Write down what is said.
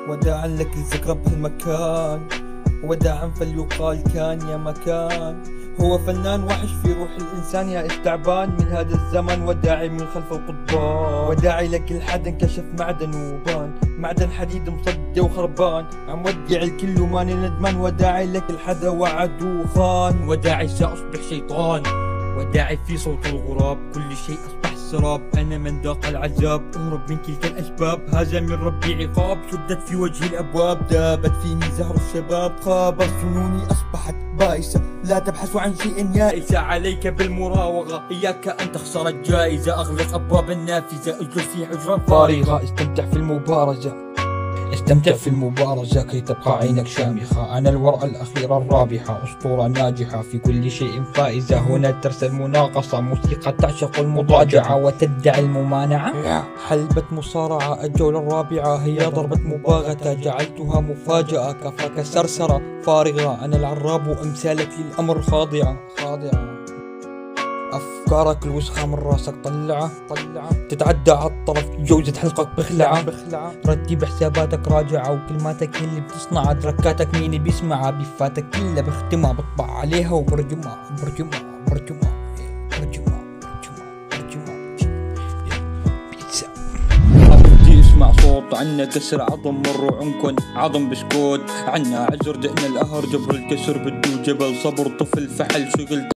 وداعا لك الذكرى بهالمكان، وداعا فليقال كان يا مكان. هو فنان وحش في روح الإنسان يا تعبان من هذا الزمن، وداعي من خلف القضبان. وداعي لكل حد انكشف معدن وبان، معدن حديد مصدي وخربان. عم ودع الكل وماني ندمان، وداعي لكل حدا وعد وخان. وداعي سأصبح شيطان، وداعي في صوت الغراب، كل شيء أصبح سراب. أنا من ذاق العذاب، أهرب من تلك الأسباب. هذا من ربي عقاب، سدت في وجه الأبواب. دابت فيني زهر الشباب، خابت فنوني أصبحت بائسة. لا تبحث عن شيء يائس، عليك بالمراوغة، إياك أن تخسر الجائزة. أغلق أبواب النافذة، اجلس في حجرة فارغة. استمتع في المبارزة، استمتع في المبارزة كي تبقى عينك شامخة. أنا الورقة الأخيرة الرابحة، أسطورة ناجحة في كل شيء فائزة. هنا ترسل مناقصة، موسيقى تعشق المضاجعة وتدعي الممانعة. حلبة مصارعة، الجولة الرابعة هي ضربة مباغتة، جعلتها مفاجأة كفاك سرسرة فارغة. أنا العراب وأمثالك للأمر خاضعة. أفكارك الوسخة من راسك طلعة، تتعدى على الطرف جوزة حلقك بخلعة. رتب حساباتك راجعة، وكلماتك هي اللي بتصنع تركاتك مين بيسمعها. بيفاتك كلها بختمها، بطبع عليها وبرجمها بيتزا. بدي اسمع صوت عنا كسر عظم مر عنكن عظم بسكوت. عنا عذر دقنا القهر جبر الكسر بده جبل صبر طفل فحل شغل